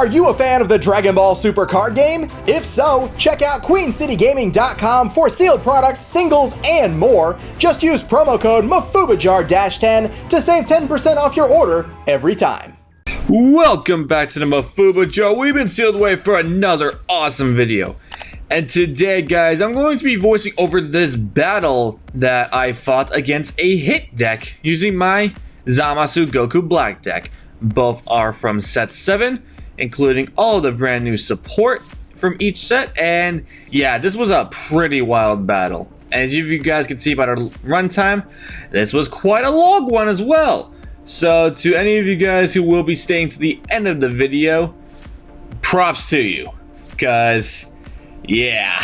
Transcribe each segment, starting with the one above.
Are you a fan of the Dragon Ball Super card game? If so, check out QueenCityGaming.com for sealed product, singles, and more. Just use promo code MafubaJar-10 to save 10% off your order every time. Welcome back to the Mafuba Jar. We've been sealed away for another awesome video. And today, guys, I'm going to be voicing over this battle that I fought against a hit deck using my Zamasu Goku Black deck. Both are from set 7, including all the brand new support from each set. And yeah, this was a pretty wild battle. As you guys can see by the runtime, this was quite a long one as well. So to any of you guys who will be staying to the end of the video, props to you, because yeah.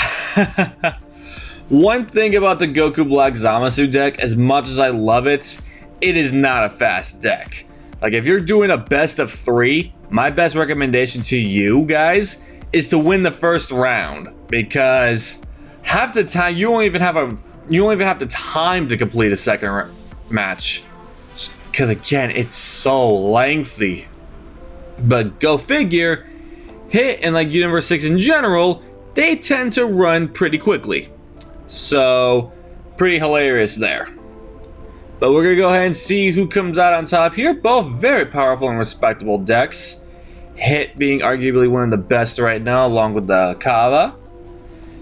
One thing about the Goku Black Zamasu deck, as much as I love it, it is not a fast deck. Like, if you're doing a best of 3, my best recommendation to you guys is to win the first round, because half the time you don't even have the time to complete a second match, because again, it's so lengthy. But go figure, hit and like Universe 6 in general, they tend to run pretty quickly, so pretty hilarious there. But we're going to go ahead and see who comes out on top here. Both very powerful and respectable decks. Hit being arguably one of the best right now, along with the Kava.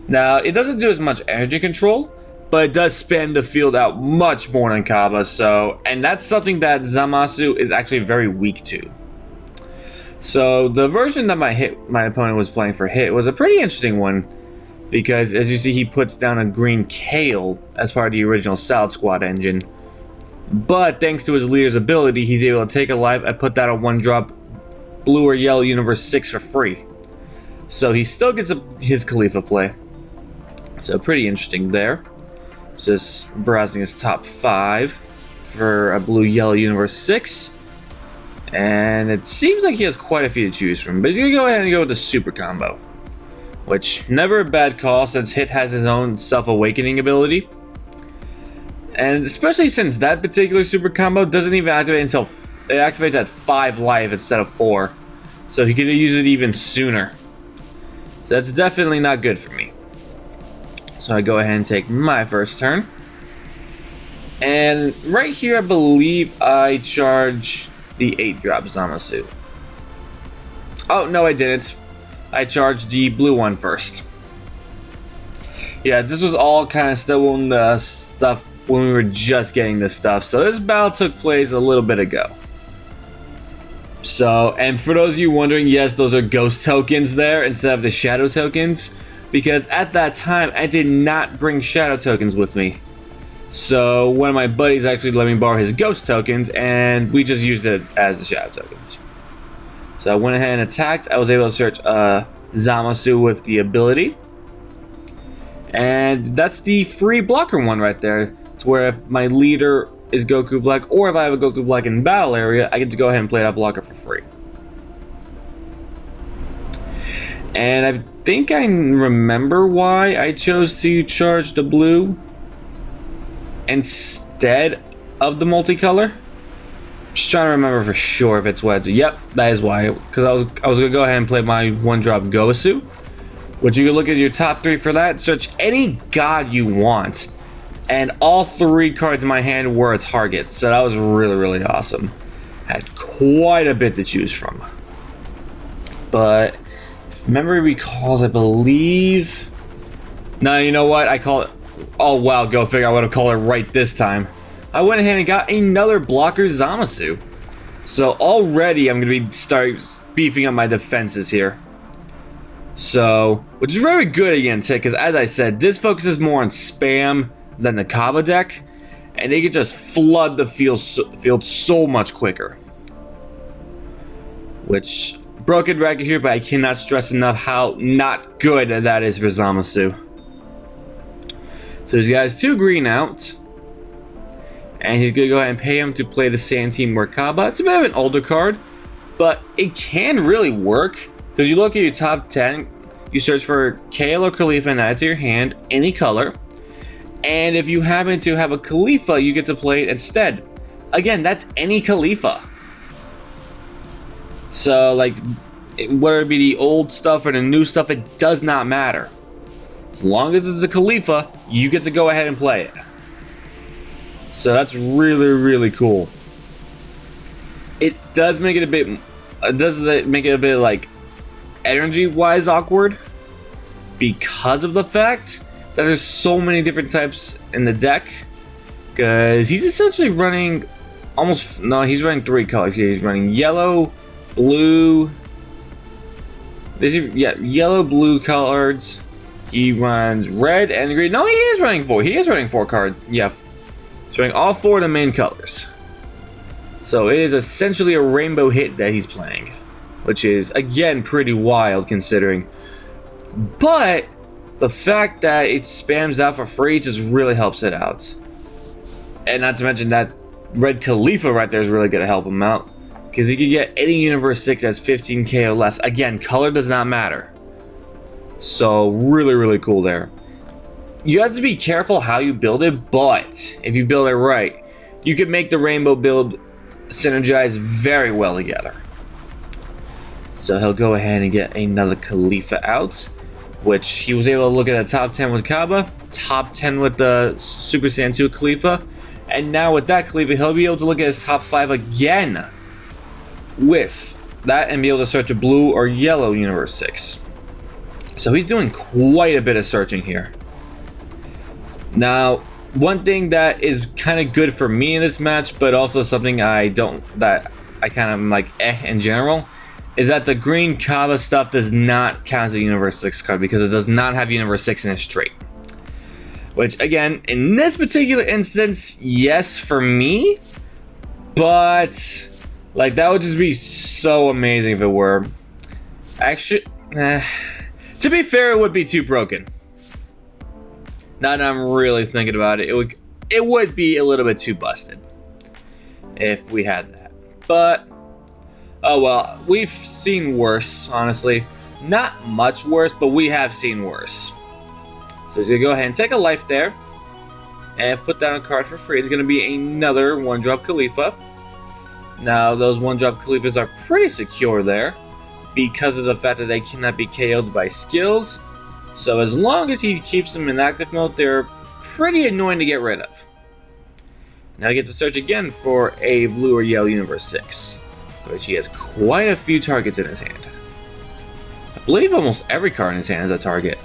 Now, it doesn't do as much energy control, but it does span the field out much more than Kava. And that's something that Zamasu is actually very weak to. So the version that my opponent was playing for Hit was a pretty interesting one, because as you see, he puts down a green Kale as part of the original Salad Squad engine. But thanks to his leader's ability, he's able to take a life and put that on 1-drop blue or yellow Universe 6 for free. So he still gets his Khalifa play. So pretty interesting there. Just browsing his top 5 for a blue-yellow Universe 6. And it seems like he has quite a few to choose from. But he's going to go ahead and go with the Super Combo, which never a bad call, since Hit has his own Self-Awakening ability. And especially since that particular super combo doesn't even activate until it activates at 5 life instead of 4. So he could use it even sooner. So that's definitely not good for me. So I go ahead and take my first turn. And right here, I believe I charge the 8-drop Zamasu. Oh, no, I didn't. I charged the blue one first. Yeah, this was all kind of still in the stuff when we were just getting this stuff. So this battle took place a little bit ago. So, and for those of you wondering, yes, those are ghost tokens there instead of the shadow tokens, because at that time I did not bring shadow tokens with me. So one of my buddies actually let me borrow his ghost tokens, and we just used it as the shadow tokens. So I went ahead and attacked. I was able to search Zamasu with the ability. And that's the free blocker one right there. To where if my leader is Goku Black, or if I have a Goku Black in battle area, I get to go ahead and play that blocker for free. And I think I remember why I chose to charge the blue instead of the multicolor. Just trying to remember for sure if it's what. Yep, that is why. Because I was gonna go ahead and play my 1-drop Goasu, which you can look at your top 3 for that. Search any god you want. And all 3 cards in my hand were a target. So that was really, really awesome. Had quite a bit to choose from. But if memory recalls, I believe... No, you know what? I call it... Oh, wow, go figure. I would have called it right this time. I went ahead and got another blocker Zamasu. So already I'm going to start beefing up my defenses here. So, which is very good against Hit, because as I said, this focuses more on spam than the Kava deck, and they can just flood the field so much quicker. Which, broken record here, but I cannot stress enough how not good that is for Zamasu. So he's got his 2 green out, and he's going to go ahead and pay him to play the Sand Team Merkaba. It's a bit of an older card, but it can really work, because you look at your top 10, you search for Kale or Khalifa and add to your hand, any color. And if you happen to have a Khalifa, you get to play it instead. Again, that's any Khalifa. So, like, whether it be the old stuff or the new stuff, it does not matter. As long as it's a Khalifa, you get to go ahead and play it. So that's really, really cool. It does make it a bit, like energy-wise awkward because of the fact that there's so many different types in the deck. Because he's essentially running he's running 3 colors here. He's running yellow, blue. Yellow, blue cards. He runs red and green. No, he is running 4. He is running 4 cards. Yeah, he's running all 4 of the main colors. So it is essentially a rainbow hit that he's playing, which is again pretty wild considering. But the fact that it spams out for free just really helps it out. And not to mention that red Khalifa right there is really going to help him out, because he can get any Universe 6 that's 15k or less. Again, color does not matter. So really, really cool there. You have to be careful how you build it, but if you build it right, you can make the rainbow build synergize very well together. So he'll go ahead and get another Khalifa out, which he was able to look at a top 10 with Kaba, top 10 with the Super Saiyan 2 Khalifa, and now with that Khalifa, he'll be able to look at his top 5 again with that and be able to search a blue or yellow Universe 6. So he's doing quite a bit of searching here. Now, one thing that is kind of good for me in this match, but also something I kind of am like in general, is that the green Kaba stuff does not count as a Universe 6 card because it does not have Universe 6 in its trait. Which, again, in this particular instance, yes for me, but like that would just be so amazing if it were. Actually, to be fair, it would be too broken. Now that I'm really thinking about it, it would be a little bit too busted if we had that. But oh well, we've seen worse, honestly. Not much worse, but we have seen worse. So he's gonna go ahead and take a life there and put down a card for free. It's gonna be another 1-drop Khalifa. Now those 1-drop Khalifas are pretty secure there because of the fact that they cannot be KO'd by skills. So as long as he keeps them in active mode, they're pretty annoying to get rid of. Now I get to search again for a blue or yellow Universe 6, which he has quite a few targets in his hand. I believe almost every card in his hand is a target.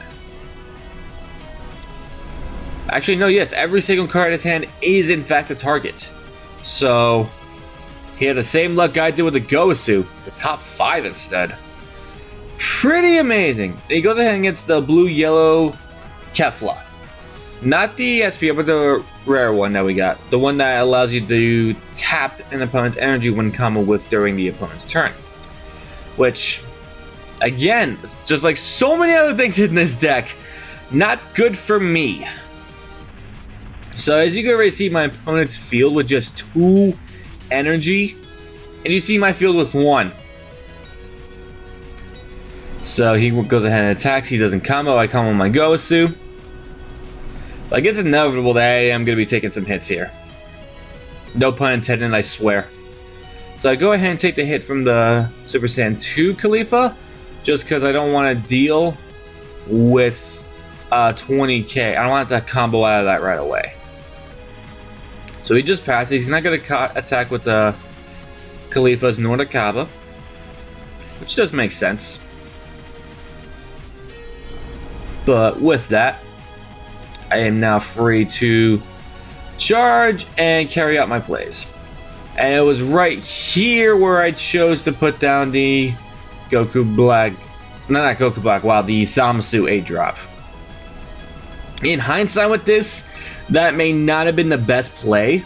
Actually, no, yes, every single card in his hand is in fact a target. So he had the same luck I did with the Goku, the top 5 instead. Pretty amazing. He goes ahead and gets the blue-yellow Kefla. Not the SP, but the rare one that we got. The one that allows you to tap an opponent's energy when combo with during the opponent's turn. Which, again, just like so many other things in this deck, not good for me. So as you can already see my opponent's field with just 2 energy, and you see my field with 1. So he goes ahead and attacks. He doesn't combo. I combo my Goku. Like, it's inevitable that I am going to be taking some hits here. No pun intended, I swear. So I go ahead and take the hit from the Super Saiyan 2 Khalifa, just because I don't want to deal with 20k. I don't want to combo out of that right away. So he just passes. He's not going to attack with the Khalifas nor the Kaba, which does make sense. But with that, I am now free to charge and carry out my plays. And it was right here where I chose to put down the Goku Black, not Goku Black, wow, the Zamasu 8-drop. In hindsight with this, that may not have been the best play,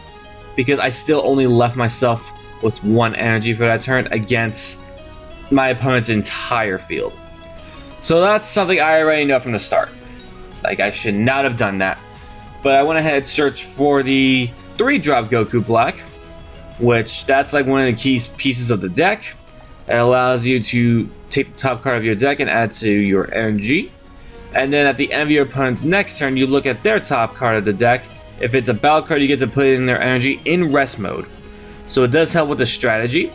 because I still only left myself with 1 energy for that turn against my opponent's entire field. So that's something I already know from the start. Like, I should not have done that. But I went ahead and searched for the 3-drop Goku Black, which that's like one of the key pieces of the deck. It allows you to take the top card of your deck and add to your energy. And then at the end of your opponent's next turn, you look at their top card of the deck. If it's a battle card, you get to put it in their energy in rest mode. So it does help with the strategy.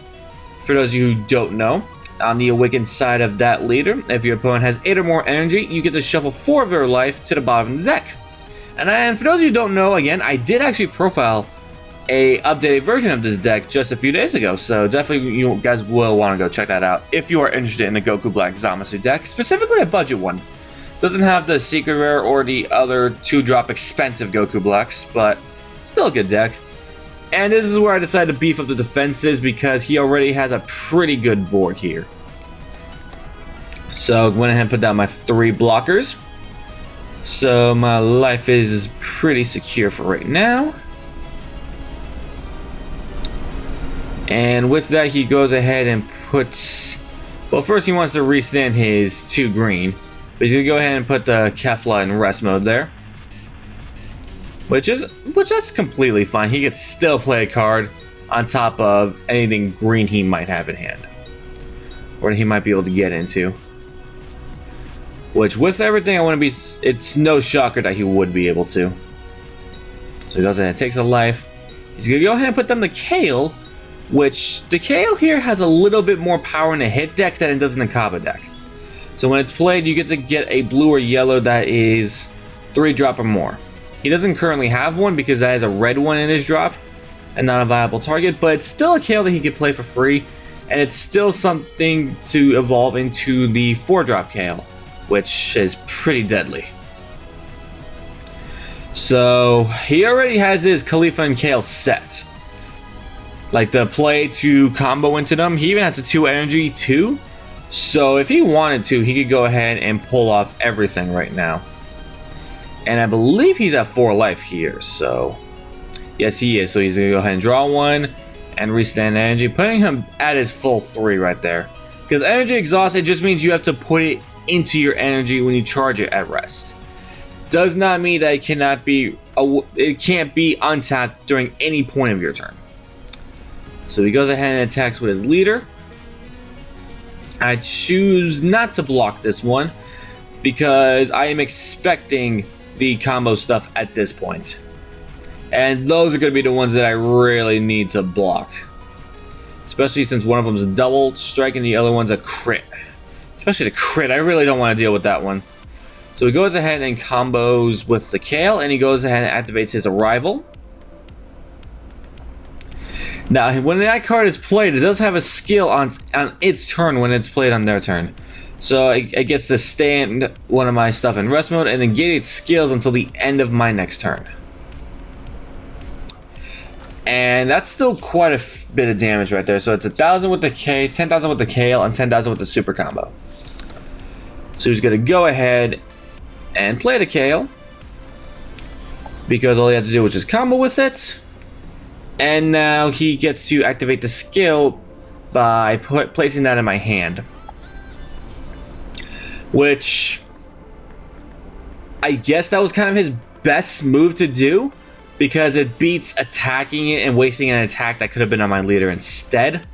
For those of you who don't know, On the awakened side of that leader, if your opponent has 8 or more energy, you get to shuffle 4 of their life to the bottom of the deck. And for those of you who don't know, again, I did actually profile a updated version of this deck just a few days ago, so definitely you guys will want to go check that out if you are interested in the Goku Black Zamasu deck, specifically a budget one. Doesn't have the secret rare or the other 2-drop expensive Goku Blacks, but still a good deck. And this is where I decided to beef up the defenses because he already has a pretty good board here. So went ahead and put down my 3 blockers. So my life is pretty secure for right now. And with that, he goes ahead and puts... Well, first he wants to restand his 2 green. But he's going to go ahead and put the Kefla in rest mode there. Which that's completely fine. He could still play a card on top of anything green he might have in hand. Or he might be able to get into. Which, with everything, it's no shocker that he would be able to. So he goes ahead and takes a life. He's going to go ahead and put down the Kale. Which, the Kale here has a little bit more power in a hit deck than it does in the Kaba deck. So when it's played, you get to get a blue or yellow that is 3-drop or more. He doesn't currently have one because that is a red one in his drop and not a viable target, but it's still a Kale that he could play for free, and it's still something to evolve into the 4-drop Kale, which is pretty deadly. So he already has his Khalifa and Kale set. Like the play to combo into them. He even has a 2 energy too. So if he wanted to, he could go ahead and pull off everything right now. And I believe he's at 4 life here, so... Yes, he is. So he's going to go ahead and draw 1 and restand energy, putting him at his full 3 right there. Because energy exhaust, it just means you have to put it into your energy when you charge it at rest. Does not mean that it can't be untapped during any point of your turn. So he goes ahead and attacks with his leader. I choose not to block this one because I am expecting the combo stuff at this point. And those are going to be the ones that I really need to block. Especially since one of them is double strike and the other one's a crit. Especially the crit, I really don't want to deal with that one. So he goes ahead and combos with the Kale, and he goes ahead and activates his Arrival. Now, when that card is played, it does have a skill on its turn when it's played on their turn. So it gets to stand one of my stuff in rest mode and then get its skills until the end of my next turn. And that's still quite a bit of damage right there. So it's 1,000 with the K, 10,000 with the Kale, and 10,000 with the super combo. So he's going to go ahead and play the Kale, because all he had to do was just combo with it. And now he gets to activate the skill by placing that in my hand. Which, I guess that was kind of his best move to do, because it beats attacking it and wasting an attack that could have been on my leader instead.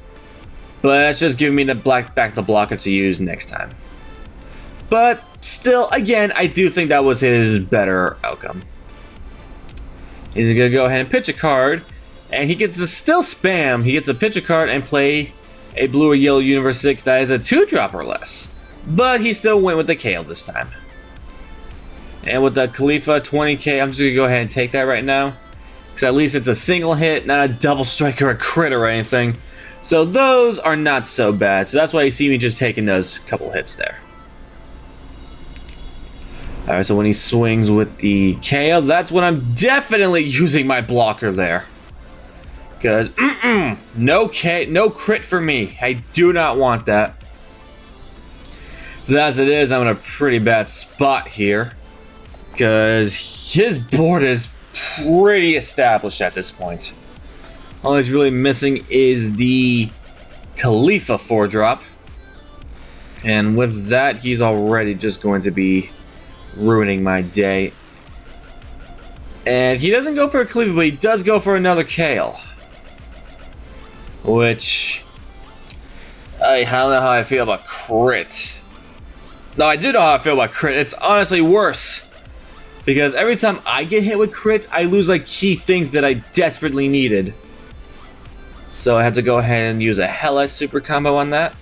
But that's just giving me the back the blocker to use next time. But still, again, I do think that was his better outcome. He's going to go ahead and pitch a card. And he gets to still spam. He gets to pitch a card and play a blue or yellow Universe 6 that is a 2-drop or less. But he still went with the Kale this time. And with the Khalifa 20k, I'm just going to go ahead and take that right now. Because at least it's a single hit, not a double strike or a crit or anything. So those are not so bad. So that's why you see me just taking those couple hits there. Alright, so when he swings with the Kale, that's when I'm definitely using my blocker there. Because, no crit for me. I do not want that. So as it is, I'm in a pretty bad spot here. Because his board is pretty established at this point. All he's really missing is the Khalifa 4-drop. And with that, he's already just going to be ruining my day. And he doesn't go for a Khalifa, but he does go for another Kale. Which, I don't know how I feel about crit. No, I do know how I feel about crit. It's honestly worse. Because every time I get hit with crits, I lose like key things that I desperately needed. So I have to go ahead and use a Hella super combo on that.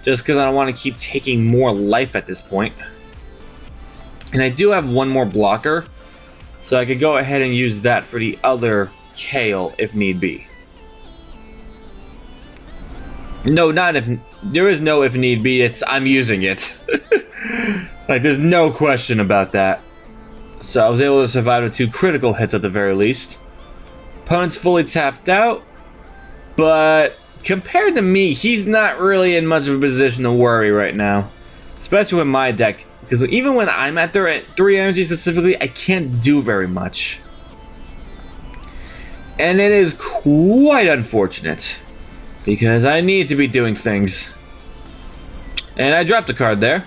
just because I don't want to keep taking more life at this point. And I do have one more blocker, so I could go ahead and use that for the other Kale if need be. No, not if. There is no if need be, it's I'm using it. Like, there's no question about that. So I was able to survive with 2 critical hits at the very least. Opponent's fully tapped out, but compared to me, he's not really in much of a position to worry right now. Especially with my deck, because even when I'm at 3 energy specifically, I can't do very much. And it is quite unfortunate, because I need to be doing things. And I dropped a card there.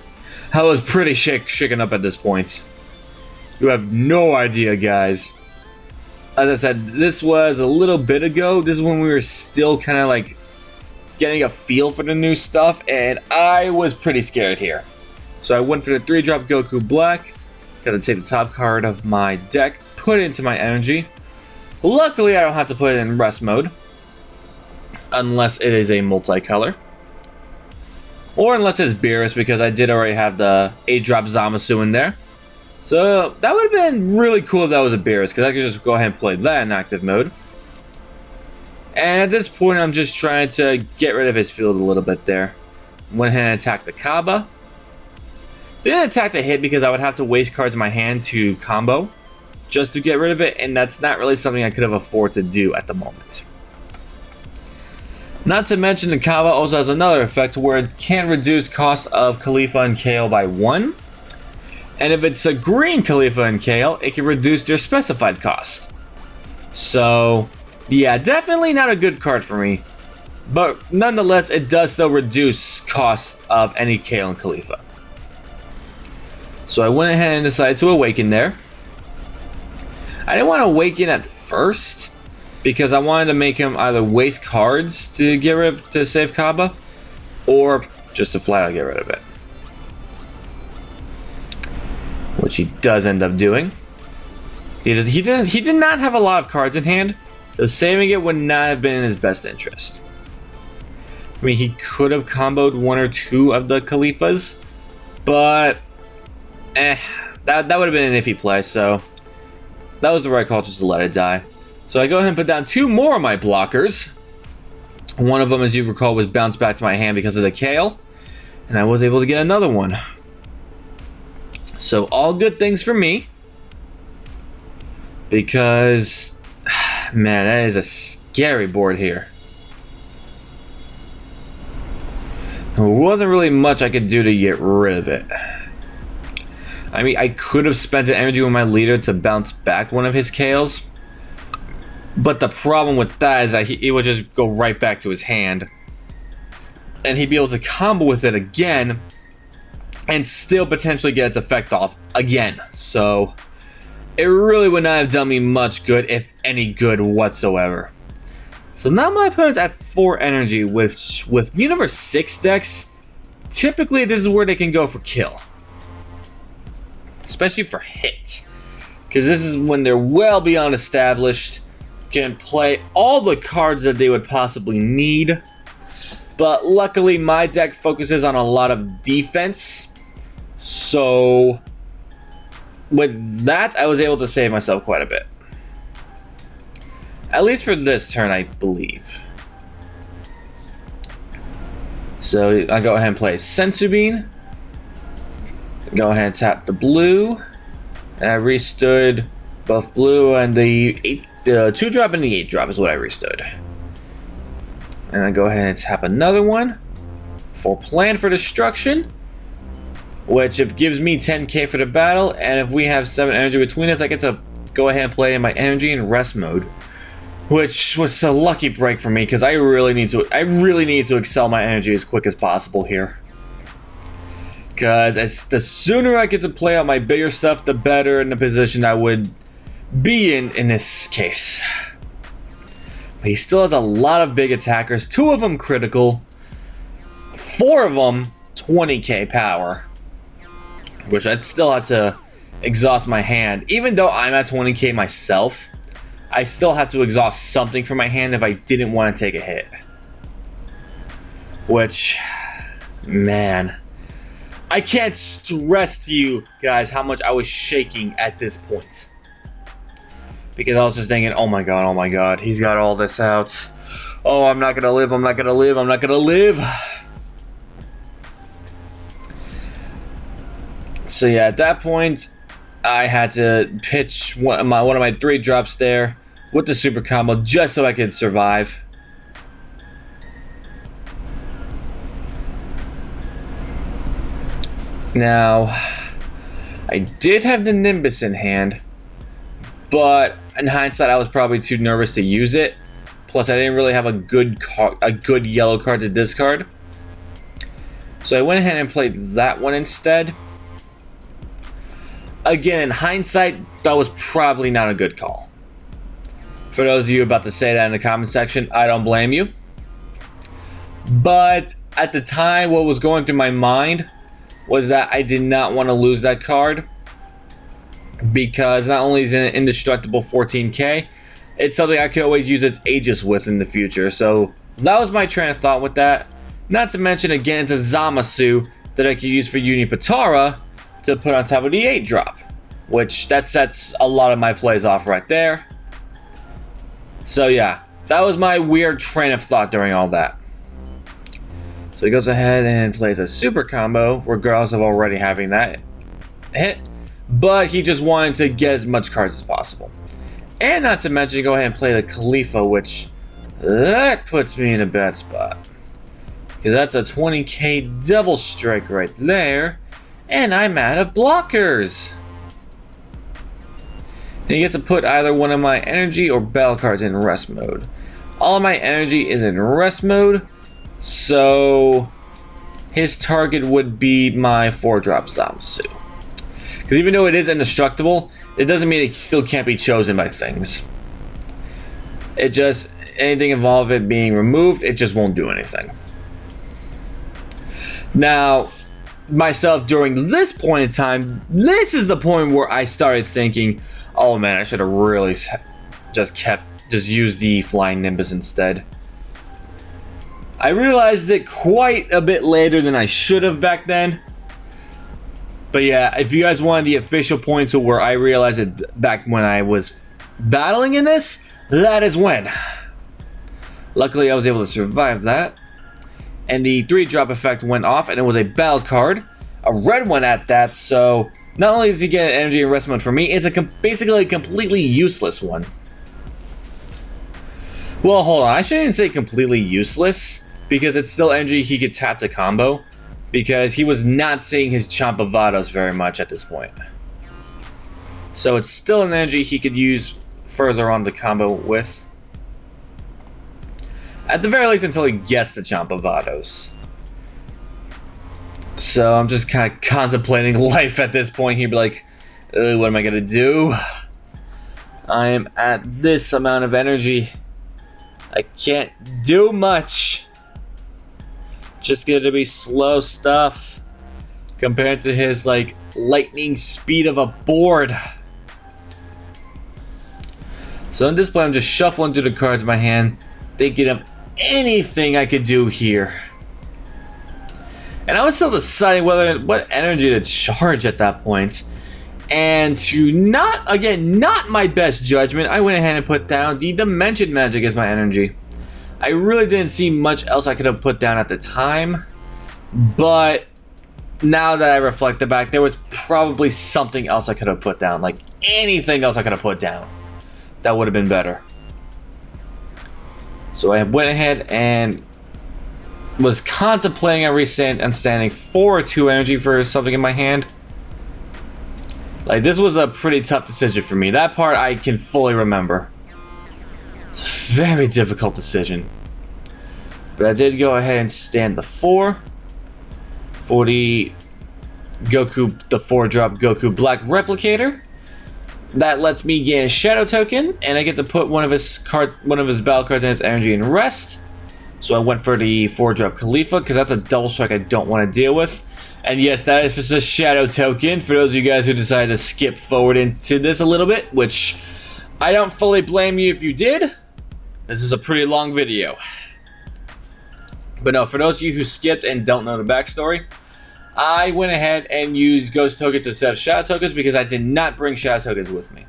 I was pretty shaken up at this point. You have no idea, guys. As I said, this was a little bit ago. This is when we were still kind of like getting a feel for the new stuff, and I was pretty scared here. So I went for the 3-drop Goku Black. Gotta take the top card of my deck, put it into my energy. Luckily, I don't have to put it in rest mode, unless it is a multicolor. Or unless it's Beerus, because I did already have the 8-drop Zamasu in there. So that would have been really cool if that was a Beerus, because I could just go ahead and play that in active mode. And at this point, I'm just trying to get rid of his field a little bit there. Went ahead and attacked the Kaba. Didn't attack the hit because I would have to waste cards in my hand to combo just to get rid of it, and that's not really something I could have afforded to do at the moment. Not to mention, the Kaba also has another effect where it can reduce cost of Khalifa and Kale by 1. And if it's a green Khalifa and Kale, it can reduce their specified cost. So, yeah, definitely not a good card for me. But nonetheless, it does still reduce cost of any Kale and Khalifa. So I went ahead and decided to awaken there. I didn't want to awaken at first, because I wanted to make him either waste cards to get rid of, to save Kaba, or just to flat out get rid of it. Which he does end up doing. He did not have a lot of cards in hand, so saving it would not have been in his best interest. I mean, he could have comboed 1 or 2 of the Khalifas, but that would have been an iffy play, so that was the right call, just to let it die. So I go ahead and put down 2 more of my blockers. One of them, as you recall, was bounced back to my hand because of the Kale, and I was able to get another one. So all good things for me, because, man, that is a scary board here. There wasn't really much I could do to get rid of it. I mean, I could have spent an energy with my leader to bounce back one of his Kales, but the problem with that is that it would just go right back to his hand, and he'd be able to combo with it again and still potentially get its effect off again. So it really would not have done me much good, if any good whatsoever. So now my opponent's at 4 energy. With Universe 6 decks, typically this is where they can go for kill, especially for hit, because this is when they're well beyond established, can play all the cards that they would possibly need. But luckily my deck focuses on a lot of defense, so with that I was able to save myself quite a bit, at least for this turn, I believe. So I go ahead and play Sensu Bean, go ahead and tap the blue, and I restood both blue and the 2-drop and the 8-drop is what I restood. And I go ahead and tap another one for Plan for Destruction, which it gives me 10k for the battle, and if we have 7 energy between us, I get to go ahead and play in my energy in rest mode, which was a lucky break for me because I really need to excel my energy as quick as possible here. Because the sooner I get to play out my bigger stuff, the better in the position I would be in this case. But he still has a lot of big attackers, 2 of them critical, 4 of them 20k power, which I'd still have to exhaust my hand. Even though I'm at 20k myself, I still have to exhaust something from my hand if I didn't want to take a hit. Which, Man, I can't stress to you guys how much I was shaking at this point. Because I was just thinking, oh my god, he's got all this out. Oh, I'm not gonna live, I'm not gonna live. So yeah, at that point, I had to pitch one of my 3 drops there with the super combo just so I could survive. Now, I did have the Nimbus in hand, but in hindsight, I was probably too nervous to use it. Plus, I didn't really have a good yellow card to discard. So I went ahead and played that one instead. Again, in hindsight, that was probably not a good call. For those of you about to say that in the comment section, I don't blame you. But at the time, what was going through my mind was that I did not want to lose that card. Because not only is it an indestructible 14k, it's something I could always use its Aegis with in the future. So that was my train of thought with that. Not to mention, again, it's a Zamasu that I could use for Unipatara to put on top of the 8 drop. Which, that sets a lot of my plays off right there. So yeah, that was my weird train of thought during all that. So he goes ahead and plays a super combo, regardless of already having that hit. But he just wanted to get as much cards as possible. And not to mention, go ahead and play the Khalifa, which that puts me in a bad spot. Because that's a 20k double strike right there. And I'm out of blockers. And he gets to put either one of my energy or battle cards in rest mode. All of my energy is in rest mode. So his target would be my 4-drop Zamasu. Because even though it is indestructible, it doesn't mean it still can't be chosen by things. It just, anything involved with it being removed, it just won't do anything. Now, myself during this point in time, this is the point where I started thinking, oh man, I should have really just used the Flying Nimbus instead. I realized it quite a bit later than I should have back then. But yeah, if you guys wanted the official points of where I realized it back when I was battling in this, that is when. Luckily, I was able to survive that. And the 3-drop effect went off, and it was a battle card. A red one at that, so not only does he get energy and rest mode for me, it's basically a completely useless one. Well, hold on, I shouldn't say completely useless, because it's still energy he could tap to combo. Because he was not seeing his Champavados very much at this point. So it's still an energy he could use further on the combo with. At the very least until he gets the Champavados. So I'm just kind of contemplating life at this point here. Be like, what am I going to do? I am at this amount of energy. I can't do much. Just gonna be slow stuff compared to his like lightning speed of a board. So in this play, I'm just shuffling through the cards in my hand, thinking of anything I could do here. And I was still deciding what energy to charge at that point. And to not my best judgment, I went ahead and put down the Dimension Magic as my energy. I really didn't see much else I could have put down at the time, but now that I reflect back, there was probably something else I could have put down, like anything else I could have put down that would have been better. So I went ahead and was contemplating on standing 4-2 energy for something in my hand. Like, this was a pretty tough decision for me. That part I can fully remember. It's a very difficult decision. But I did go ahead and stand the 4 for the Goku, the 4-drop Goku Black Replicator. That lets me gain a Shadow Token, and I get to put one of his battle cards in its energy in rest. So I went for the 4-drop Khalifa, because that's a double strike I don't want to deal with. And yes, that is just a Shadow Token, for those of you guys who decided to skip forward into this a little bit, which I don't fully blame you if you did. This is a pretty long video. But no, for those of you who skipped and don't know the backstory, I went ahead and used Ghost Tokens instead of Shadow Tokens because I did not bring Shadow Tokens with me.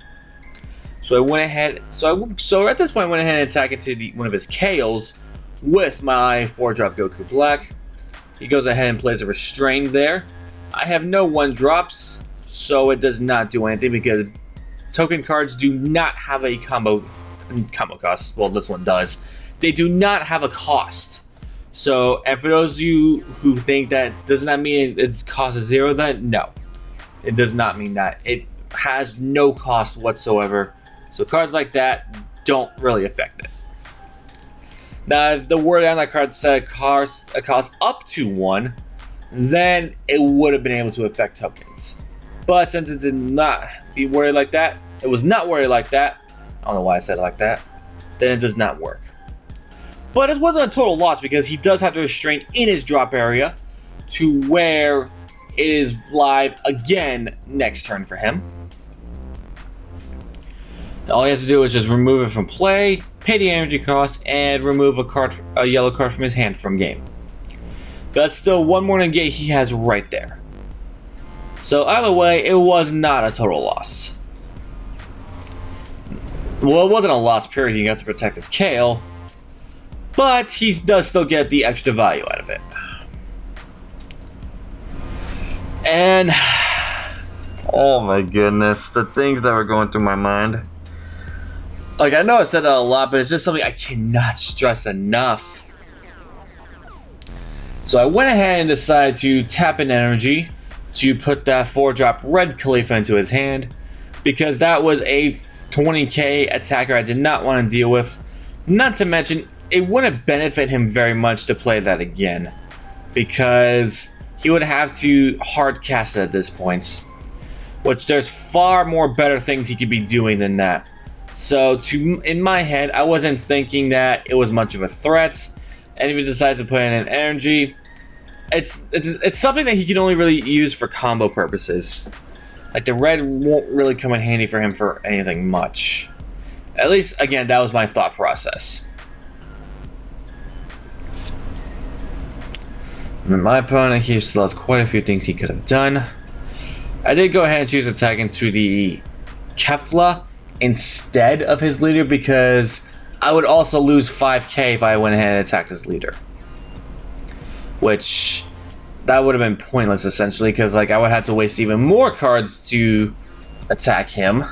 So I went ahead, so at this point I went ahead and attacked into one of his Kales with my 4-drop Goku Black. He goes ahead and plays a Restrained there. I have no 1-drops, so it does not do anything because token cards do not have a combo cost. Well, this one does. They do not have a cost. So, and for those of you who think that does not mean its cost is 0, then no. It does not mean that. It has no cost whatsoever. So cards like that don't really affect it. Now, if the word on that card said a cost up to 1, then it would have been able to affect tokens. But since it did not be worded like that, it was not worded like that. I don't know why I said it like that. Then it does not work. But it wasn't a total loss because he does have to restrain in his drop area to where it is live again next turn for him. All he has to do is just remove it from play, pay the energy cost, and remove a yellow card from his hand from game. That's still one more negate he has right there. So either way, it was not a total loss. Well, it wasn't a loss period. He got to protect his Kale, but he does still get the extra value out of it. And oh my goodness, the things that were going through my mind. Like, I know I said that a lot, but it's just something I cannot stress enough. So I went ahead and decided to tap in energy to put that 4-drop Red Khalifa into his hand, because that was a 20k attacker I did not want to deal with. Not to mention, it wouldn't benefit him very much to play that again, because he would have to hard cast it at this point, which there's far more better things he could be doing than that. So in my head, I wasn't thinking that it was much of a threat. And if he decides to put in an energy, it's something that he can only really use for combo purposes. Like, the red won't really come in handy for him for anything much. At least, again, that was my thought process. And my opponent here still has quite a few things he could have done. I did go ahead and choose attack into the Kefla instead of his leader, because I would also lose 5k if I went ahead and attacked his leader. Which, that would have been pointless essentially, because like I would have to waste even more cards to attack him.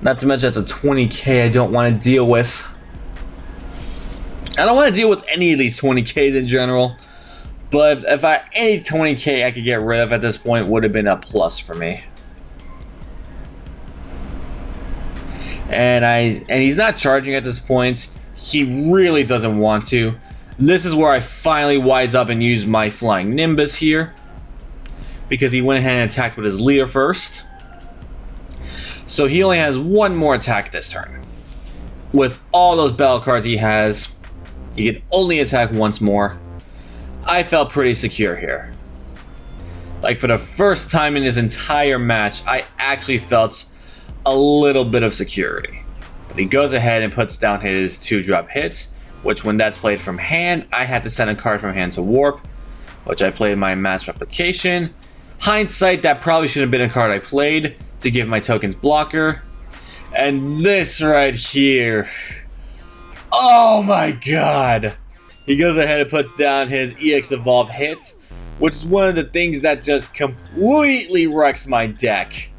Not to mention that's a 20k I don't want to deal with. I don't want to deal with any of these 20ks in general. But if any 20k I could get rid of at this point would have been a plus for me. And he's not charging at this point. He really doesn't want to. This is where I finally wise up and use my Flying Nimbus here, because he went ahead and attacked with his leader first. So he only has one more attack this turn. With all those battle cards he has, he can only attack once more. I felt pretty secure here. Like, for the first time in his entire match, I actually felt a little bit of security. But he goes ahead and puts down his 2-drop hit, which when that's played from hand, I had to send a card from hand to warp, which I played my mass replication. Hindsight, that probably should have been a card I played to give my tokens blocker. And this right here, oh my god. He goes ahead and puts down his EX Evolve hits, which is one of the things that just completely wrecks my deck.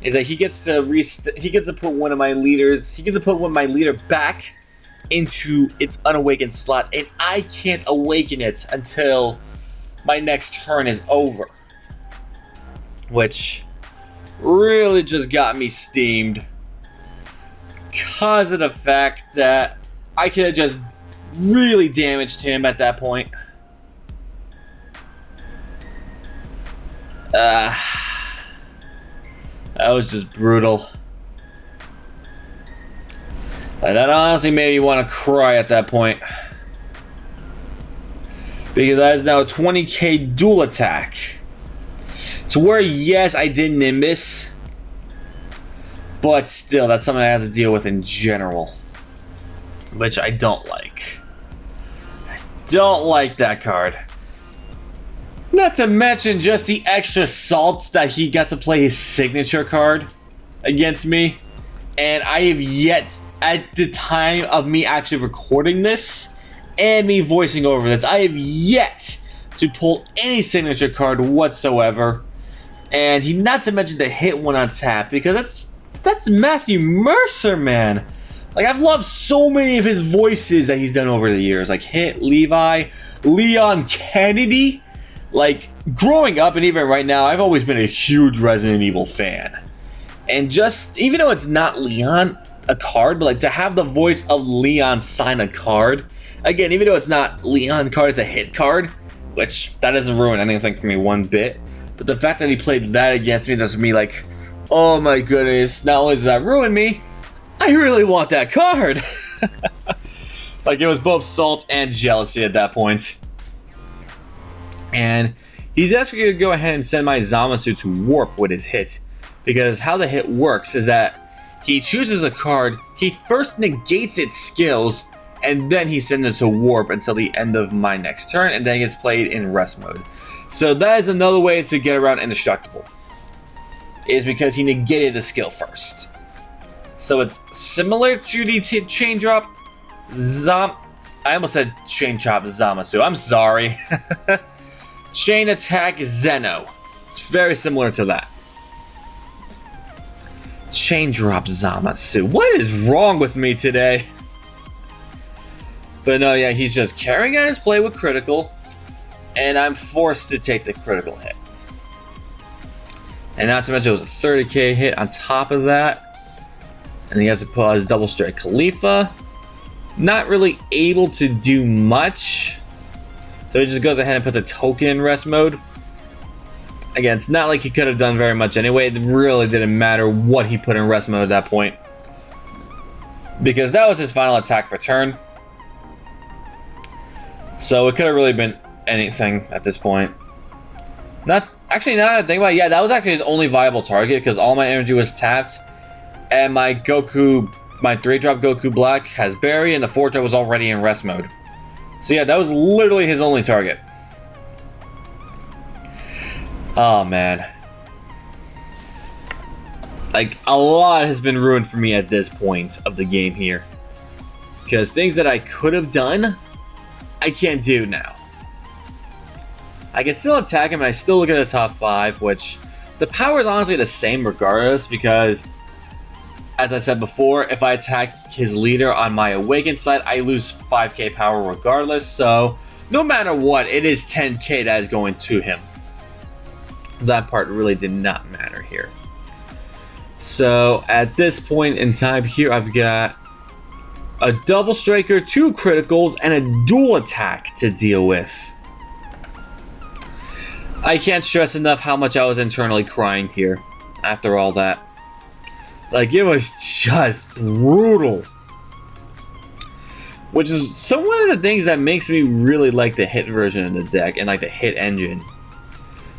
Is that he gets to put one of my leaders, he gets to put one of my leader back into its unawakened slot, and I can't awaken it until my next turn is over. Which really just got me steamed, because of the fact that I could have just really damaged him at that point. That was just brutal. That honestly made me want to cry at that point, because that is now a 20k dual attack. To where, yes, I did Nimbus, but still, that's something I have to deal with in general, which I don't like. don't like that card. Not to mention just the extra salt that he got to play his signature card against me. And I have yet, at the time of me actually recording this and me voicing over this, I have yet to pull any signature card whatsoever. And he, not to mention to hit one on tap, because that's Matthew Mercer, man. Like, I've loved so many of his voices that he's done over the years. Like, Hit, Levi, Leon Kennedy. Like, growing up and even right now, I've always been a huge Resident Evil fan. And just, even though it's not Leon, a card, but like to have the voice of Leon sign a card. Again, even though it's not Leon card, it's a Hit card. Which, that doesn't ruin anything for me one bit. But the fact that he played that against me does me like, oh my goodness, not only does that ruin me, I really want that card. Like, it was both salt and jealousy at that point. And he's actually going to go ahead and send my Zamasu to warp with his hit. Because how the hit works is that he chooses a card, he first negates its skills, and then he sends it to warp until the end of my next turn, and then it gets played in rest mode. So that is another way to get around indestructible. Is because he negated the skill first. So it's similar to the chain drop I almost said chain chop Zamasu. I'm sorry. Chain attack Zeno. It's very similar to that. Chain drop Zamasu. What is wrong with me today? But no, yeah, he's just carrying out his play with critical. And I'm forced to take the critical hit. And not to mention it was a 30k hit on top of that. And he has to pull out his double strike Khalifa. Not really able to do much. So he just goes ahead and puts a token in rest mode. Again, it's not like he could have done very much anyway. It really didn't matter what he put in rest mode at that point. Because that was his final attack for turn. So it could have really been anything at this point. Not actually, now that I think about it, yeah, that was actually his only viable target because all my energy was tapped. And my Goku, my 3-drop Goku Black has Berry, and the 4-drop was already in rest mode. So yeah, that was literally his only target. Oh man. Like, a lot has been ruined for me at this point of the game here. Because things that I could have done, I can't do now. I can still attack him and I still look at the top 5, which the power is honestly the same regardless because, as I said before, if I attack his leader on my awakened side, I lose 5k power regardless, so no matter what, it is 10k that is going to him. That part really did not matter here. So at this point in time here, I've got a double striker, 2 criticals, and a dual attack to deal with. I can't stress enough how much I was internally crying here after all that. Like, it was just brutal. Which is one of the things that makes me really like the hit version of the deck and like the hit engine.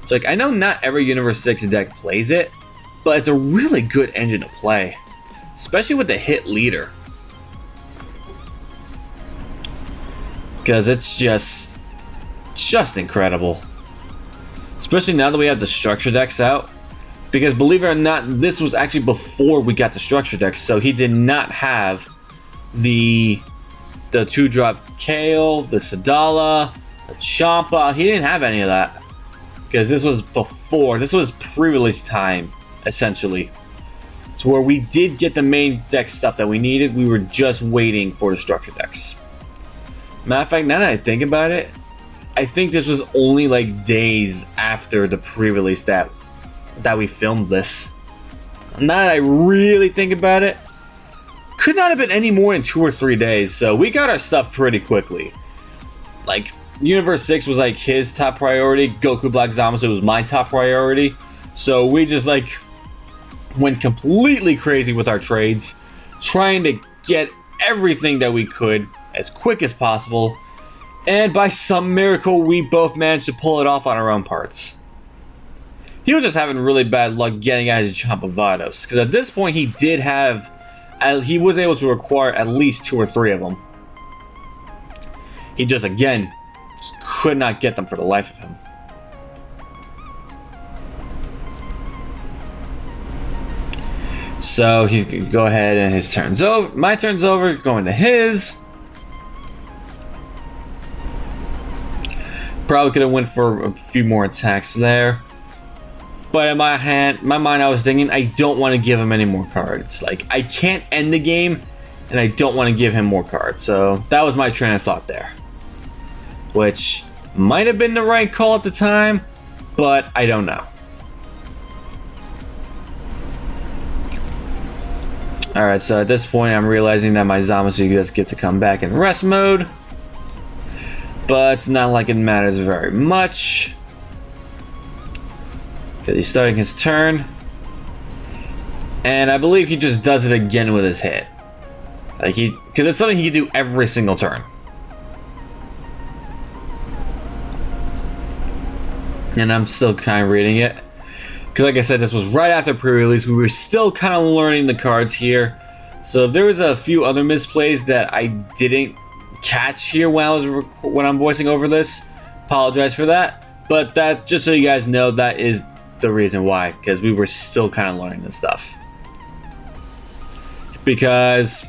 It's like, I know not every Universe 6 deck plays it, but it's a really good engine to play. Especially with the hit leader. Because it's just incredible. Especially now that we have the structure decks out. Because believe it or not, this was actually before we got the structure decks. So he did not have the 2-drop Kale, the Sadala, the Champa. He didn't have any of that. Because this was before. This was pre-release time, essentially. So where we did get the main deck stuff that we needed, we were just waiting for the structure decks. Matter of fact, now that I think about it, I think this was only like days after the pre-release that we filmed this. Now that I really think about it, could not have been any more than 2 or 3 days. So we got our stuff pretty quickly. Like, Universe 6 was like his top priority. Goku Black Zamasu was my top priority. So we just like went completely crazy with our trades, trying to get everything that we could as quick as possible. And by some miracle, we both managed to pull it off on our own parts. He was just having really bad luck getting out his Champavados, because at this point he did have, he was able to acquire at least 2 or 3 of them. He just, again, Just could not get them for the life of him. So he can go ahead and his turn's over. My turn's over, going to his. Probably could have went for a few more attacks there. But in my mind, I was thinking, I don't want to give him any more cards. Like, I can't end the game, and I don't want to give him more cards. So that was my train of thought there. Which might have been the right call at the time, but I don't know. Alright, so at this point I'm realizing that my Zamasu does get to come back in rest mode. But it's not like it matters very much. Because he's starting his turn. And I believe he just does it again with his hit. Like because it's something he can do every single turn. And I'm still kind of reading it. Because like I said, this was right after pre-release. We were still kind of learning the cards here. So if there was a few other misplays that I didn't catch here when I'm voicing over this, apologize for that. But that, just so you guys know, that is the reason why. Because we were still kind of learning this stuff. Because...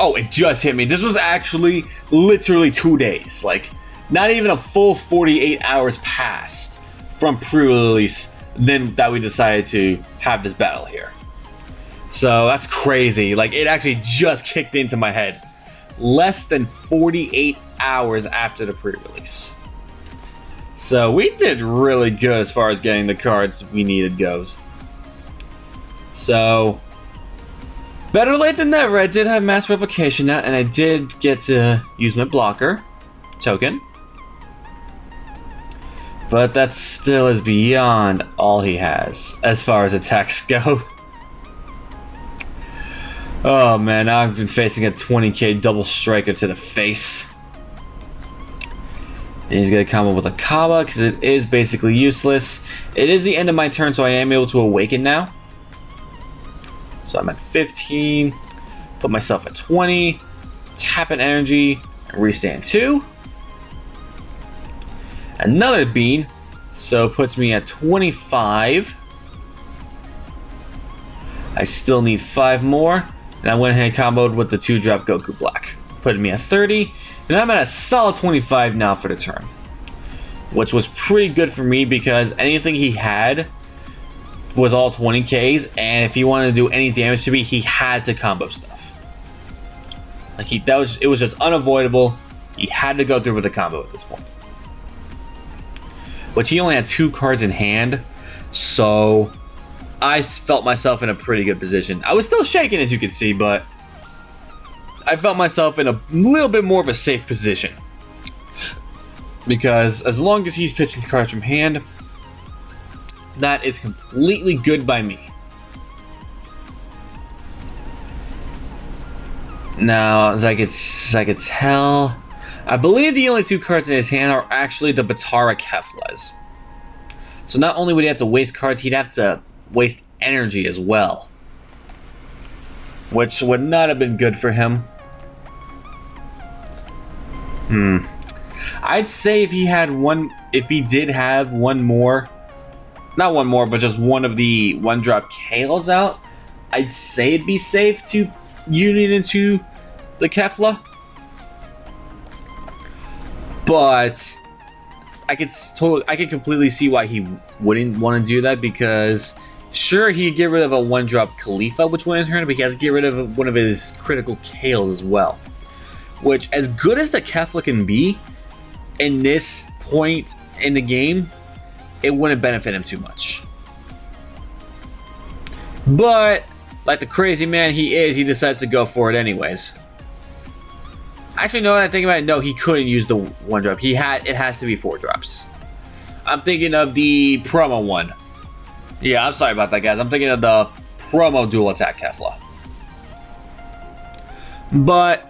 oh, it just hit me. This was actually literally 2 days. Like, not even a full 48 hours passed from pre-release then that we decided to have this battle here. So that's crazy. Like, it actually just kicked into my head less than 48 hours after the pre-release. So we did really good as far as getting the cards we needed goes. So better late than never. I did have mass replication now, and I did get to use my blocker token. But that still is beyond all he has as far as attacks go. Oh man, now I've been facing a 20k double striker to the face. And he's gonna combo with a Kaba because it is basically useless. It is the end of my turn, so I am able to awaken now. So I'm at 15, put myself at 20, tap an energy, and restand 2. Another bean, so puts me at 25. I still need 5 more, and I went ahead and comboed with the 2-drop Goku Black, putting me at 30, and I'm at a solid 25 now for the turn, which was pretty good for me because anything he had was all 20Ks, and if he wanted to do any damage to me, he had to combo stuff. Like it was just unavoidable. He had to go through with a combo at this point. Which he only had 2 cards in hand, so I felt myself in a pretty good position. I was still shaking, as you can see, but I felt myself in a little bit more of a safe position. Because as long as he's pitching cards from hand, that is completely good by me. Now, as I could tell, I believe the only 2 cards in his hand are actually the Batara Keflas. So not only would he have to waste cards, he'd have to waste energy as well. Which would not have been good for him. I'd say if he did have one more, not one more, but just one of the 1-drop Kales out, I'd say it'd be safe to unit into the Kefla. But I could completely see why he wouldn't want to do that, because sure, he'd get rid of a 1-drop Khalifa, which wouldn't hurt him, but he has to get rid of one of his critical Kales as well. Which, as good as the Kefla can be, in this point in the game, it wouldn't benefit him too much. But, like the crazy man he is, he decides to go for it anyways. Actually, no, when I think about it, no, he couldn't use the 1-drop. It has to be 4 drops. I'm thinking of the promo one. Yeah, I'm sorry about that, guys. I'm thinking of the promo dual attack Kefla. But,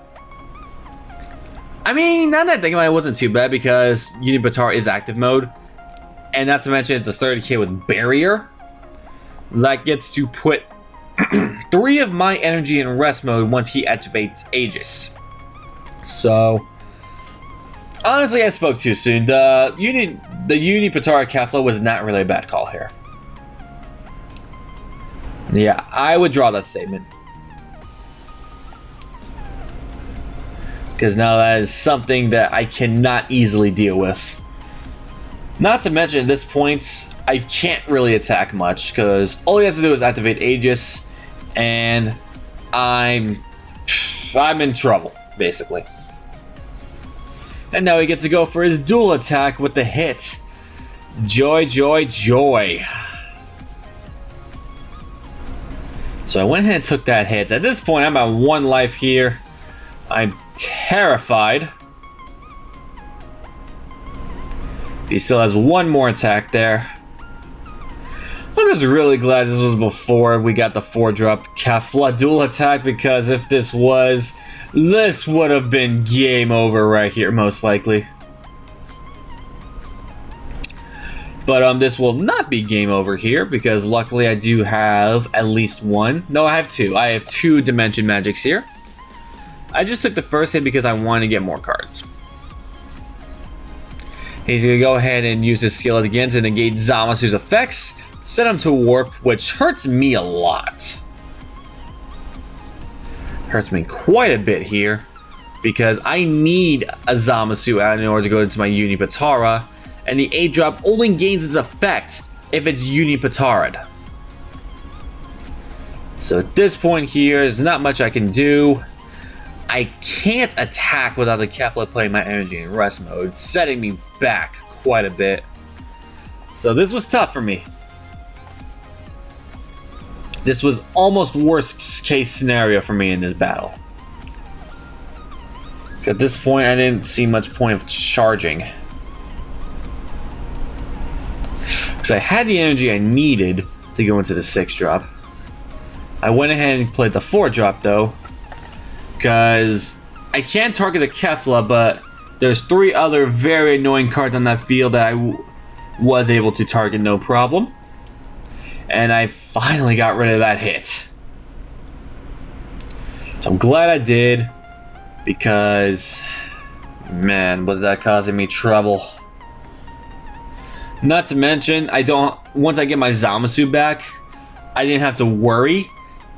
I mean, now that I think about it, it wasn't too bad because Unibatar is active mode. And not to mention, it's a 30k with barrier. That gets to put 3 of my energy in rest mode once he activates Aegis. So, Honestly, I spoke too soon. The Unipatara Kefla was not really a bad call here. Yeah, I would draw that statement. Because now that is something that I cannot easily deal with. Not to mention, at this point, I can't really attack much, because all he has to do is activate Aegis, and I'm in trouble, basically. And now he gets to go for his dual attack with the hit. Joy, joy, joy. So I went ahead and took that hit. At this point, I'm at 1 life here. I'm terrified. He still has 1 more attack there. I'm just really glad this was before we got the 4-drop Kefla dual attack, because if this would have been game over right here, most likely. But this will not be game over here, because luckily I do have at least 1. No, I have 2. I have 2 Dimension Magics here. I just took the first hit because I wanted to get more cards. He's going to go ahead and use his skill again to negate Zamasu's effects, set him to warp, which hurts me a lot. Hurts me quite a bit here, because I need a Zamasu out in order to go into my Unipatara, and the 8-drop only gains its effect if it's Unipatara'd. So at this point here, there's not much I can do. I can't attack without the Kefla playing my energy in rest mode, setting me back quite a bit. So this was tough for me. This was almost worst case scenario for me in this battle. So at this point, I didn't see much point of charging. Because I had the energy I needed to go into the 6-drop. I went ahead and played the 4-drop though, because I can target a Kefla, but there's 3 other very annoying cards on that field that I was able to target no problem. And I finally got rid of that hit. So I'm glad I did, because, man, was that causing me trouble. Not to mention, once I get my Zamasu back, I didn't have to worry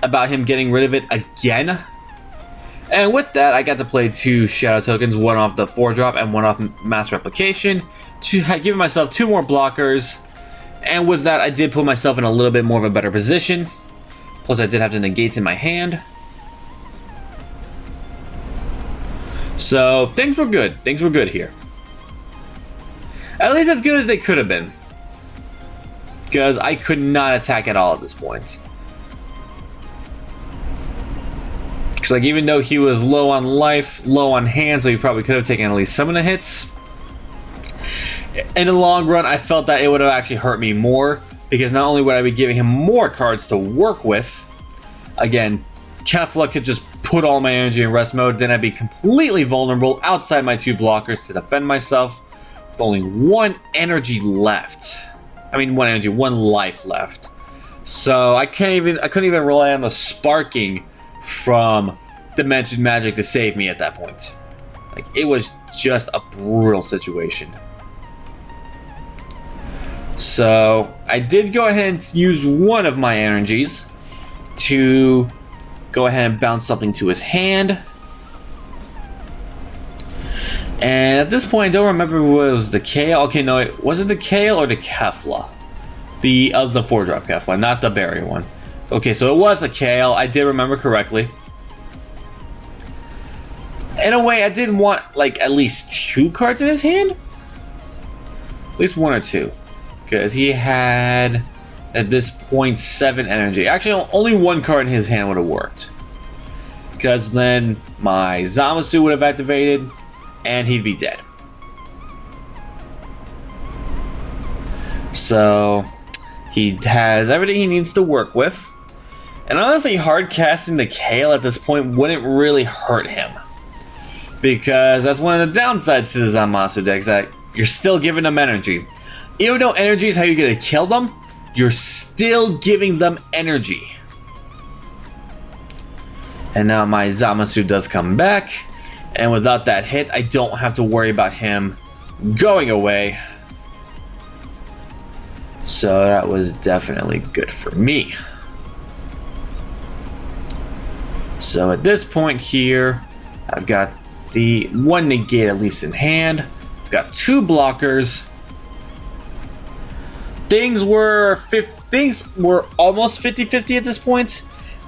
about him getting rid of it again. And with that, I got to play 2 Shadow Tokens, 1 off the 4-drop and 1 off Mass Replication, to give myself 2 more blockers. And with that, I did put myself in a little bit more of a better position. Plus, I did have the negates in my hand. So, things were good. Things were good here. At least as good as they could have been. Because I could not attack at all at this point. Because, like, even though he was low on life, low on hand, so he probably could have taken at least some of the hits. In the long run, I felt that it would have actually hurt me more, because not only would I be giving him more cards to work with, again, Kefla could just put all my energy in rest mode, then I'd be completely vulnerable outside my 2 blockers to defend myself, with only 1 energy left. I mean, 1 life left. So I couldn't even rely on the sparking from Dimension Magic to save me at that point. Like, it was just a brutal situation. So I did go ahead and use 1 of my energies to go ahead and bounce something to his hand. And at this point, I don't remember what was the Kale. Okay, no, was it the Kale or the Kefla? The 4-drop Kefla, not the berry one. Okay, so it was the Kale. I did remember correctly. In a way, I did want like at least 2 cards in his hand. At least 1 or 2. Because he had, at this point, 7 energy. Actually, only 1 card in his hand would have worked. Because then my Zamasu would have activated, and he'd be dead. So, he has everything he needs to work with. And honestly, hard casting the Kale at this point wouldn't really hurt him. Because that's one of the downsides to the Zamasu decks, that you're still giving them energy. Even though energy is how you're going to kill them, you're still giving them energy. And now my Zamasu does come back. And without that hit, I don't have to worry about him going away. So that was definitely good for me. So at this point here, I've got the one negate at least in hand. I've got two blockers. Things were almost 50-50 at this point.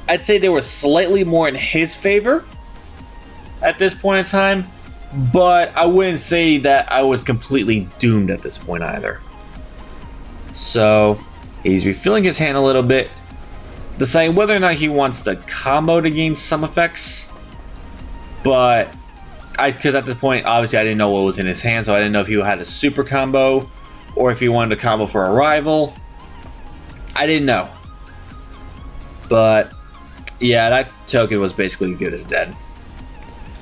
I'd say they were slightly more in his favor at this point in time, but I wouldn't say that I was completely doomed at this point either. So he's refilling his hand a little bit, deciding whether or not he wants the combo to gain some effects. But because at this point, obviously I didn't know what was in his hand, so I didn't know if he had a super combo or if he wanted a combo for a rival. I didn't know. But yeah, that token was basically good as dead.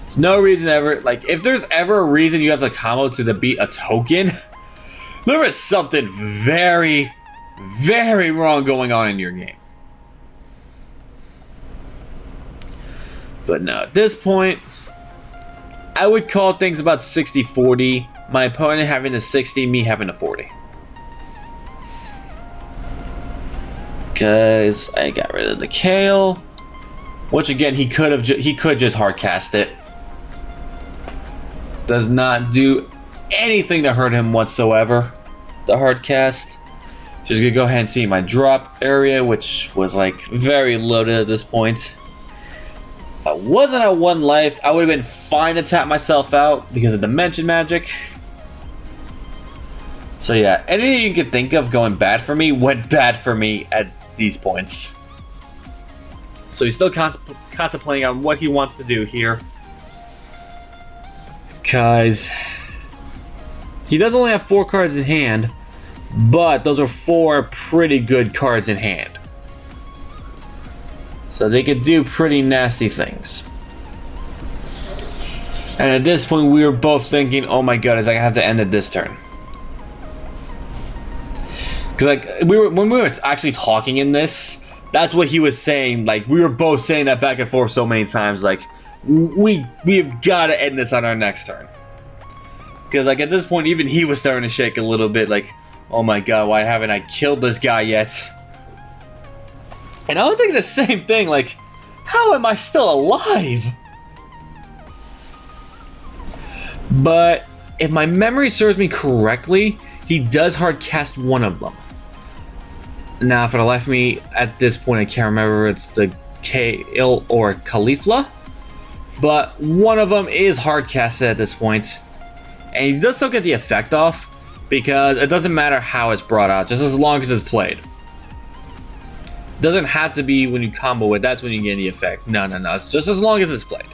There's no reason ever, like, if there's ever a reason you have to combo to beat a token, there is something very, very wrong going on in your game. But no, at this point, I would call things about 60-40. My opponent having a 60, me having a 40. Because I got rid of the Kale, which again he could just hard cast it. Does not do anything to hurt him whatsoever. The hard cast. Just gonna go ahead and see my drop area, which was like very loaded at this point. If I wasn't at 1 life, I would have been fine to tap myself out because of Dimension Magic. So yeah, anything you could think of going bad for me went bad for me at these points. So he's still contemplating on what he wants to do here. Because he does only have 4 cards in hand, but those are 4 pretty good cards in hand. So they could do pretty nasty things. And at this point, we were both thinking, oh my goodness, I have to end it this turn. Because like when we were actually talking in this, that's what he was saying. Like we were both saying that back and forth so many times. Like we've got to end this on our next turn. Because like at this point, even he was starting to shake a little bit. Like, oh my god, why haven't I killed this guy yet? And I was thinking the same thing. Like, how am I still alive? But if my memory serves me correctly, he does hard cast one of them. Now, for the life of me, at this point, I can't remember if it's the Kale or Caulifla, but one of them is hard casted at this point, and he does still get the effect off because it doesn't matter how it's brought out, just as long as it's played. It doesn't have to be when you combo it, that's when you get the effect. No, it's just as long as it's played.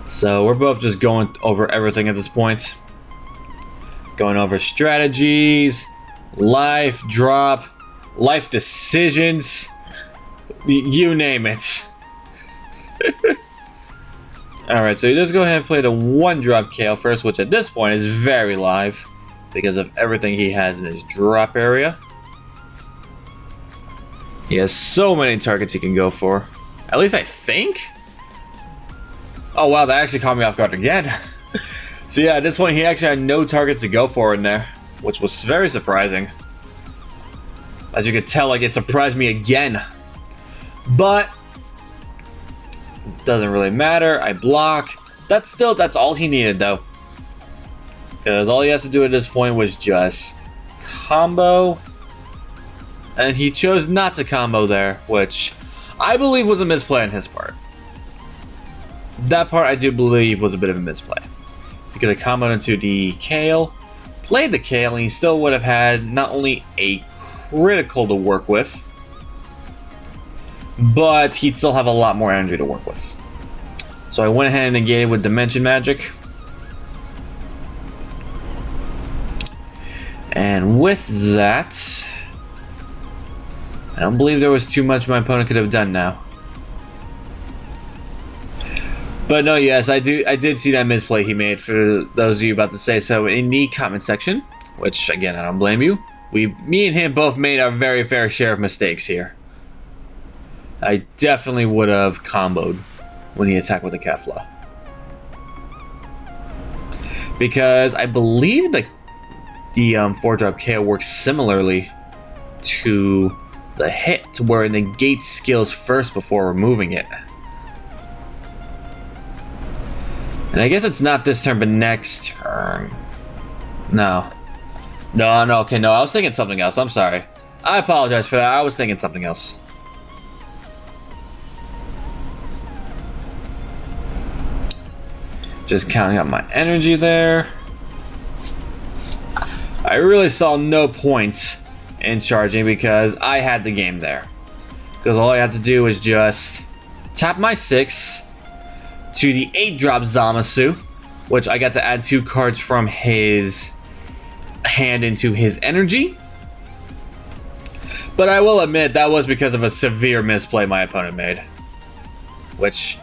So we're both just going over everything at this point. Going over strategies, life drop, life decisions, you name it. Alright, so you just go ahead and play the 1-drop Kale first, which at this point is very live because of everything he has in his drop area. He has so many targets he can go for. At least I think. Oh wow, that actually caught me off guard again. So yeah, at this point he actually had no targets to go for in there, which was very surprising. As you could tell, like it surprised me again. But doesn't really matter. I block. That's all he needed though. Because all he has to do at this point was just combo. And he chose not to combo there, which I believe was a misplay on his part. That part I do believe was a bit of a misplay. To get a combo into the Kale, played the Kale, and he still would have had not only a critical to work with, but he'd still have a lot more energy to work with. So I went ahead and negated with Dimension Magic. And with that, I don't believe there was too much my opponent could have done now. But no, yes, I did see that misplay he made, for those of you about to say so in the comment section, which again, I don't blame you. Me and him both made our very fair share of mistakes here. I definitely would have comboed when he attacked with the Kefla. Because I believe the 4-drop KO works similarly to the hit, where it negates skills first before removing it. And I guess it's not this turn, but next turn. No, okay, no, I was thinking something else. I'm sorry. I apologize for that. I was thinking something else. Just counting up my energy there. I really saw no point in charging because I had the game there. Because all I had to do was just tap my 6 to the 8-drop Zamasu, which I got to add 2 cards from his hand into his energy. But I will admit that was because of a severe misplay my opponent made. Which,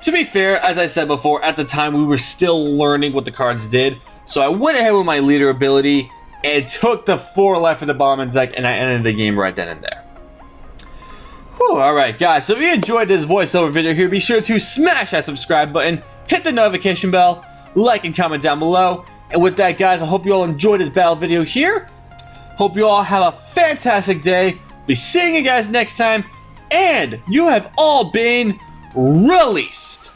to be fair, as I said before, at the time we were still learning what the cards did. So I went ahead with my leader ability and took the 4 left of the bottom of the deck, and I ended the game right then and there. Whew, alright guys, so if you enjoyed this voiceover video here, be sure to smash that subscribe button, hit the notification bell, like and comment down below. And with that guys, I hope you all enjoyed this battle video here. Hope you all have a fantastic day. Be seeing you guys next time. And you have all been released.